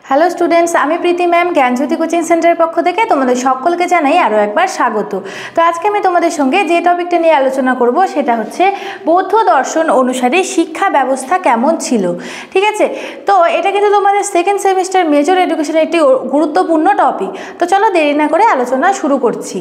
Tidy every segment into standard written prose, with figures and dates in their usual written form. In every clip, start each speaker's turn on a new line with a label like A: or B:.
A: Hello students, আমি প্রীতি ma'am জ্ঞানজ্যোতি coaching সেন্টারের পক্ষ থেকে তোমাদের সকলকে জানাই আরও একবার স্বাগত। তো আজকে আমি তোমাদের সঙ্গে যে টপিকটা নিয়ে আলোচনা করব সেটা হচ্ছে বৌদ্ধ দর্শন অনুসারে শিক্ষা ব্যবস্থা কেমন ছিল। ঠিক আছে, তো এটা কিন্তু তোমাদের সেকেন্ড সেমিস্টার মেজর এডুকেশনের একটি গুরুত্বপূর্ণ টপিক। তো চলো দেরি না করে আলোচনা শুরু করছি।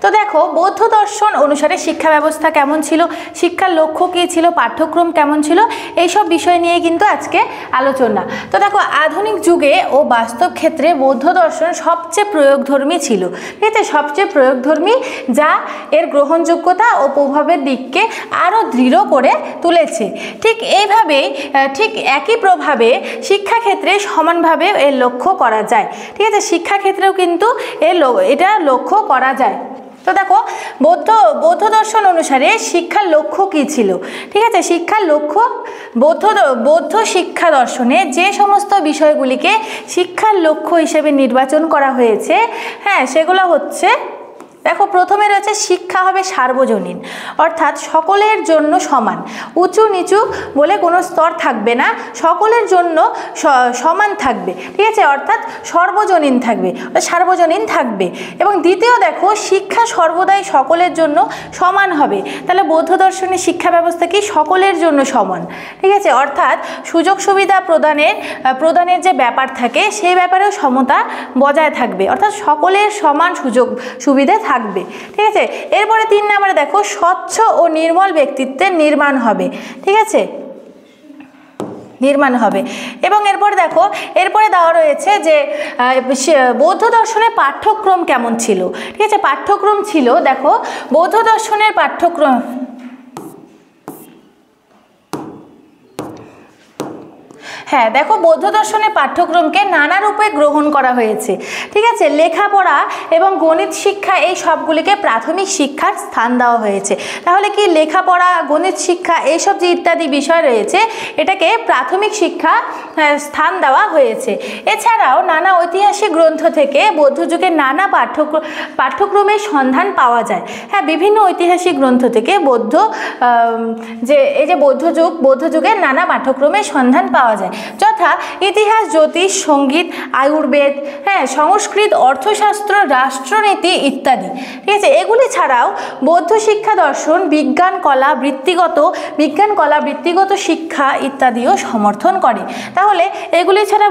A: তো দেখো, বৌদ্ধ দর্শন অনুসারে শিক্ষা ব্যবস্থা কেমন ছিল, শিক্ষার লক্ষ্য কী ছিল, পাঠ্যক্রম কেমন ছিল, এইসব বিষয় নিয়ে কিন্তু আজকে আলোচনা। তো দেখো, আধুনিক যুগে ও বাস্তব ক্ষেত্রে বৌদ্ধ দর্শন সবচেয়ে প্রয়োগধর্মী ছিল। ঠিক আছে, সবচেয়ে প্রয়োগধর্মী, যা এর গ্রহণযোগ্যতা ও প্রভাবের দিককে আরও দৃঢ় করে তুলেছে। ঠিক এইভাবেই, ঠিক একই প্রভাবে শিক্ষাক্ষেত্রে সমানভাবে এর লক্ষ্য করা যায়। ঠিক আছে, শিক্ষাক্ষেত্রেও কিন্তু এটা লক্ষ্য করা যায়। তো দেখো, বৌদ্ধ দর্শন অনুসারে শিক্ষার লক্ষ্য কী ছিল। ঠিক আছে, শিক্ষার লক্ষ্য বৌদ্ধ শিক্ষা দর্শনে যে সমস্ত বিষয়গুলিকে শিক্ষার লক্ষ্য হিসেবে নির্বাচন করা হয়েছে, হ্যাঁ, সেগুলো হচ্ছে, দেখো, প্রথমে রয়েছে শিক্ষা হবে সার্বজনীন, অর্থাৎ সকলের জন্য সমান, উঁচু নিচু বলে কোনো স্তর থাকবে না, সকলের জন্য সমান থাকবে। ঠিক আছে, অর্থাৎ সার্বজনীন থাকবে। এবং দ্বিতীয়, দেখো, শিক্ষা সর্বদাই সকলের জন্য সমান হবে। তাহলে বৌদ্ধ দর্শনের শিক্ষা ব্যবস্থা কি? সকলের জন্য সমান। ঠিক আছে, অর্থাৎ সুযোগ সুবিধা প্রদানের যে ব্যাপার থাকে, সেই ব্যাপারেও সমতা বজায় থাকবে, অর্থাৎ সকলের সমান সুযোগ সুবিধা থাকবে। ঠিক আছে, এরপরে 3 নম্বরে দেখো, স্বচ্ছ ও নির্মল ব্যক্তিত্বের নির্মাণ হবে। ঠিক আছে, এবং এরপরে দেখো, এরপরে দেওয়া রয়েছে যে বৌদ্ধ দর্শনের পাঠ্যক্রম কেমন ছিল। ঠিক আছে, পাঠ্যক্রম ছিল, দেখো, বৌদ্ধ দর্শনের পাঠ্যক্রম, হ্যাঁ, দেখো, বৌদ্ধ দর্শনের পাঠ্যক্রমকে নানা রূপে গ্রহণ করা হয়েছে। ঠিক আছে, লেখাপড়া এবং গণিত শিক্ষা, এই সবগুলিকে প্রাথমিক শিক্ষার স্থান দেওয়া হয়েছে। তাহলে কি, লেখাপড়া, গণিত শিক্ষা, এইসব যে ইত্যাদি বিষয় রয়েছে, এটাকে প্রাথমিক শিক্ষা স্থান দেওয়া হয়েছে। এছাড়াও নানা ঐতিহাসিক গ্রন্থ থেকে বৌদ্ধ যুগের নানা পাঠ্যক্রমের সন্ধান পাওয়া যায়। হ্যাঁ, বিভিন্ন ঐতিহাসিক গ্রন্থ থেকে এই যে বৌদ্ধ যুগের নানা পাঠ্যক্রমের সন্ধান পাওয়া যায়, যথা ইতিহাস, জ্যোতিষ, সঙ্গীত, আয়ুর্বেদ, হ্যাঁ, সংস্কৃত, অর্থশাস্ত্র, রাষ্ট্রনীতি ইত্যাদি। ঠিক আছে, এগুলি ছাড়াও বৌদ্ধ শিক্ষা দর্শন বিজ্ঞান, কলা, বৃত্তিগত শিক্ষা ইত্যাদিও সমর্থন করে। তাহলে এগুলি ছাড়া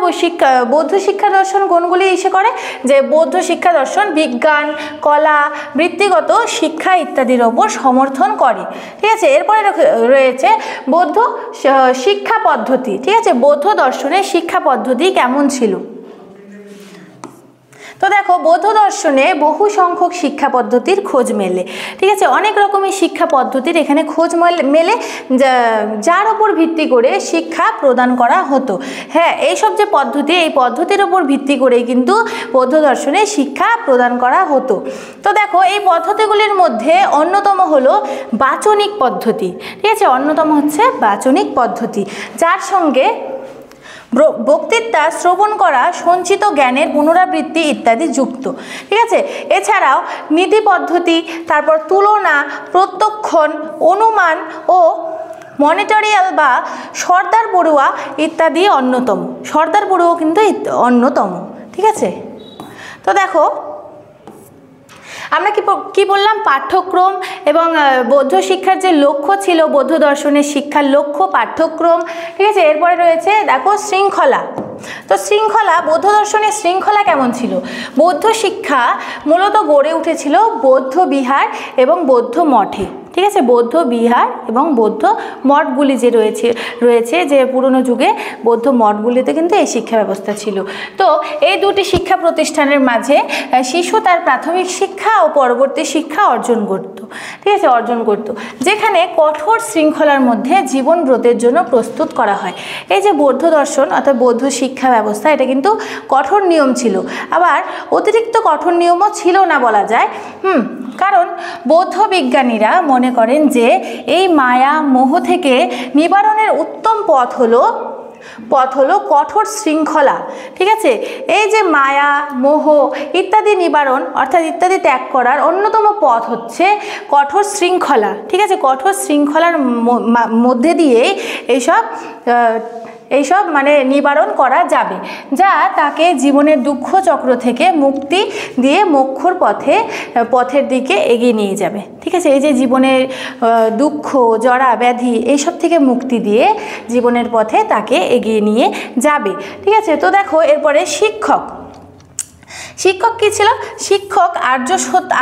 A: বৌদ্ধ শিক্ষা দর্শন কোনগুলি ইসে করে? যে বৌদ্ধ শিক্ষা দর্শন বিজ্ঞান, কলা, বৃত্তিগত শিক্ষা ইত্যাদির ওপর সমর্থন করে। ঠিক আছে, এরপরে রয়েছে বৌদ্ধ শিক্ষা পদ্ধতি। ঠিক আছে, বৌদ্ধ দর্শনের শিক্ষা পদ্ধতি কেমন ছিল? তো দেখো, বৌদ্ধ দর্শনে বহু সংখ্যক শিক্ষা পদ্ধতির খোঁজ মেলে। ঠিক আছে, অনেক রকমের শিক্ষা পদ্ধতির এখানে খোঁজ মেলে, যার ওপর ভিত্তি করে শিক্ষা প্রদান করা হতো। হ্যাঁ, এইসব যে পদ্ধতি, এই পদ্ধতির ওপর ভিত্তি করেই কিন্তু বৌদ্ধ দর্শনে শিক্ষা প্রদান করা হতো। তো দেখো, এই পদ্ধতিগুলির মধ্যে অন্যতম হলো বাচনিক পদ্ধতি। ঠিক আছে, অন্যতম হচ্ছে বাচনিক পদ্ধতি, যার সঙ্গে বক্তৃতা শ্রবণ করা, সঞ্চিত জ্ঞানের পুনরাবৃত্তি ইত্যাদি যুক্ত। ঠিক আছে, এছাড়াও নীতি পদ্ধতি, তারপর তুলনা, প্রত্যক্ষণ, অনুমান ও মনিটরিয়াল বা সর্দার পড়ুয়া ইত্যাদি অন্যতম। সর্দার পড়ুয়া কিন্তু অন্যতম। ঠিক আছে, তো দেখো, আমরা কি বললাম? পাঠ্যক্রম এবং বৌদ্ধ শিক্ষার যে লক্ষ্য ছিল, বৌদ্ধ দর্শনের শিক্ষার লক্ষ্য, পাঠ্যক্রম। ঠিক আছে, এরপরে রয়েছে, দেখো, শৃঙ্খলা। তো শৃঙ্খলা, বৌদ্ধ দর্শনের শৃঙ্খলা কেমন ছিল? বৌদ্ধ শিক্ষা মূলত গড়ে উঠেছিল বৌদ্ধ বিহার এবং বৌদ্ধ মঠে। ঠিক আছে, বৌদ্ধ বিহার এবং বৌদ্ধ মঠগুলি যে রয়েছে যে পুরনো যুগে বৌদ্ধ মঠগুলিতে কিন্তু এই শিক্ষা ব্যবস্থা ছিল। তো এই দুটি শিক্ষা প্রতিষ্ঠানের মাঝে শিশু তার প্রাথমিক শিক্ষা ও পরবর্তী শিক্ষা অর্জন করত। ঠিক আছে, যেখানে কঠোর শৃঙ্খলার মধ্যে জীবন ব্রতের জন্য প্রস্তুত করা হয়। এই যে বৌদ্ধ দর্শন অর্থাৎ বৌদ্ধ শিক্ষা ব্যবস্থা, এটা কিন্তু কঠোর নিয়ম ছিল, আবার অতিরিক্ত কঠোর নিয়মও ছিল না বলা যায়। কারণ বৌদ্ধ বিজ্ঞানীরা মনে করেন যে এই মায়া মোহ থেকে নিবারণের উত্তম পথ হলো কঠোর শৃঙ্খলা। ঠিক আছে, এই যে মায়া মোহ ইত্যাদি নিবারণ অর্থাৎ ইত্যাদি ত্যাগ করার অন্যতম পথ হচ্ছে কঠোর শৃঙ্খলা। ঠিক আছে, কঠোর শৃঙ্খলার মধ্যে দিয়ে এইসব এইসব মানে নিবারণ করা যাবে, যা তাকে জীবনের দুঃখ চক্র থেকে মুক্তি দিয়ে মোক্ষর পথের দিকে এগিয়ে নিয়ে যাবে। ঠিক আছে, এই যে জীবনের দুঃখ, জরা ব্যাধি এইসব থেকে মুক্তি দিয়ে জীবনের পথে তাকে এগিয়ে নিয়ে যাবে। ঠিক আছে, তো দেখো এরপরে শিক্ষক কি ছিল? শিক্ষক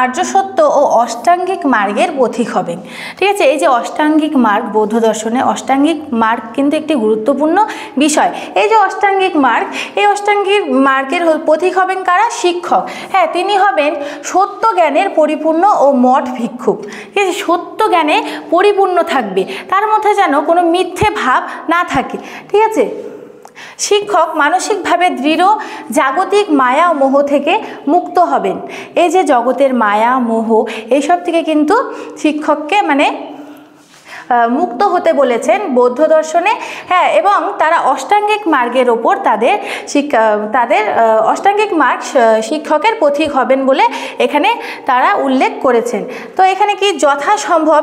A: আর্য সত্য ও অষ্টাঙ্গিক মার্গের পথিক হবেন। ঠিক আছে, এই যে অষ্টাঙ্গিক মার্গ, বৌদ্ধ দর্শনে অষ্টাঙ্গিক মার্গ কিন্তু একটি গুরুত্বপূর্ণ বিষয়। এই যে অষ্টাঙ্গিক মার্গ, এই অষ্টাঙ্গিক মার্গের পথিক হবেন কারা? শিক্ষক। হ্যাঁ, তিনি হবেন সত্য জ্ঞানের পরিপূর্ণ ও মঠ ভিক্ষুক। ঠিক আছে, সত্য জ্ঞানে পরিপূর্ণ থাকবে, তার মধ্যে যেন কোনো মিথ্যে ভাব না থাকে। ঠিক আছে, শিক্ষক মানসিকভাবে দৃঢ়, জাগতিক মায়া ও মোহ থেকে মুক্ত হবেন। এই যে জগতের মায়া মোহ এইসব থেকে কিন্তু শিক্ষককে মানে মুক্ত হতে বলেছেন বৌদ্ধ দর্শনে। হ্যাঁ, এবং তারা অষ্টাঙ্গিক মার্গের ওপর তাদের অষ্টাঙ্গিক মার্গ শিক্ষকের পথিক হবেন বলে এখানে তারা উল্লেখ করেছেন। তো এখানে কি যথাসম্ভব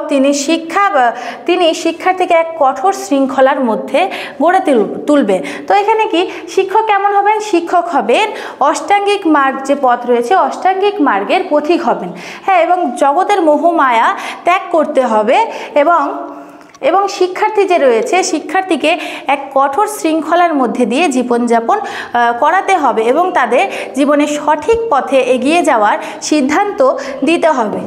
A: তিনি শিক্ষার্থীকে এক কঠোর শৃঙ্খলার মধ্যে গড়ে তুলবেন। তো এখানে কি শিক্ষক কেমন হবেন? শিক্ষক হবেন অষ্টাঙ্গিক মার্গ যে পথ রয়েছে অষ্টাঙ্গিক মার্গের পথিক হবেন। হ্যাঁ, এবং জগতের মোহ মায়া ত্যাগ করতে হবে এবং শিক্ষার্থী যে রয়েছে শিক্ষার্থীকে এক কঠোর শৃঙ্খলার মধ্যে দিয়ে জীবনযাপন করাতে হবে এবং তাদের জীবনের সঠিক পথে এগিয়ে যাওয়ার সিদ্ধান্ত দিতে হবে।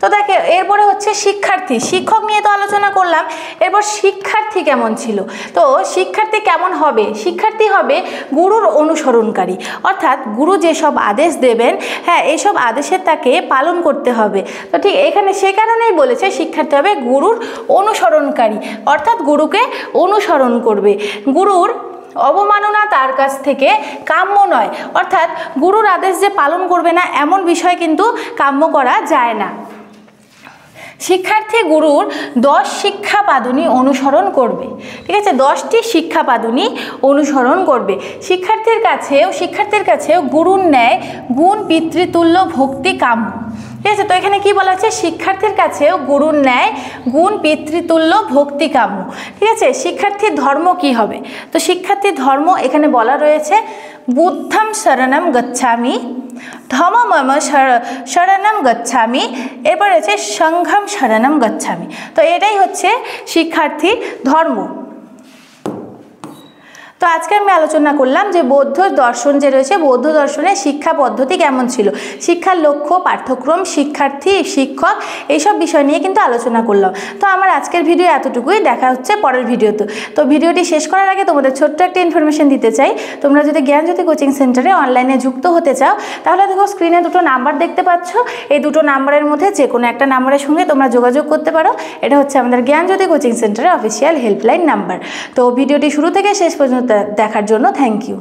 A: তো দেখে এরপরে হচ্ছে শিক্ষার্থী। শিক্ষক নিয়ে তো আলোচনা করলাম, এরপর শিক্ষার্থী কেমন ছিল? তো শিক্ষার্থী কেমন হবে? শিক্ষার্থী হবে গুরুর অনুসরণকারী, অর্থাৎ গুরু যেসব আদেশ দেবেন, হ্যাঁ, এইসব আদেশের তাকে পালন করতে হবে। তো ঠিক এখানে সে কারণেই বলেছে শিক্ষার্থী হবে গুরুর অনুসরণকারী, অর্থাৎ গুরুকে অনুসরণ করবে। গুরুর অবমাননা তার কাছ থেকে কাম্য নয়, অর্থাৎ গুরুর আদেশ যে পালন করবে না এমন বিষয় কিন্তু কাম্য করা যায় না। শিক্ষার্থী গুরুর 10 শিক্ষাপাদুনি অনুসরণ করবে। ঠিক আছে, 10টি শিক্ষাপাদুনি অনুসরণ করবে। শিক্ষার্থীর কাছেও গুরুর ন্যায় গুণ পিতৃতুল্য ভক্তি কাম্য। ঠিক আছে, তো এখানে কি বলা হচ্ছে? শিক্ষার্থীর কাছেও গুরুর ন্যায় গুণ পিতৃতুল্য ভক্তি কাম্য। ঠিক আছে, শিক্ষার্থীর ধর্ম কি হবে? তো শিক্ষার্থীর ধর্ম এখানে বলা রয়েছে বুদ্ধম শরণম গচ্ছামি, ধম্মম শরণম গচ্ছামি, এরপর রয়েছে সংঘম শরণম গচ্ছামি। তো এটাই হচ্ছে শিক্ষার্থীর ধর্ম। তো আজকে আমি আলোচনা করলাম যে বৌদ্ধ দর্শন যে রয়েছে বৌদ্ধ দর্শনের শিক্ষা পদ্ধতি কেমন ছিল, শিক্ষার লক্ষ্য, পাঠ্যক্রম, শিক্ষার্থী, শিক্ষক, এইসব বিষয় নিয়ে কিন্তু আলোচনা করলাম। তো আমার আজকের ভিডিও এতটুকুই, দেখা হচ্ছে পরের ভিডিওতে। তো ভিডিওটি শেষ করার আগে তোমাদের ছোট্ট একটা ইনফরমেশন দিতে চাই। তোমরা যদি জ্ঞানজ্যোতি কোচিং সেন্টারে অনলাইনে যুক্ত হতে চাও তাহলে দেখো স্ক্রিনে দুটো নাম্বার দেখতে পাচ্ছ, এই দুটো নাম্বারের মধ্যে যে কোনো একটা নাম্বারের সঙ্গে তোমরা যোগাযোগ করতে পারো। এটা হচ্ছে আমাদের জ্ঞানজ্যোতি কোচিং সেন্টারের অফিসিয়াল হেল্পলাইন নাম্বার। তো ভিডিওটি শুরু থেকে শেষ পর্যন্ত দেখার জন্য থ্যাংক ইউ।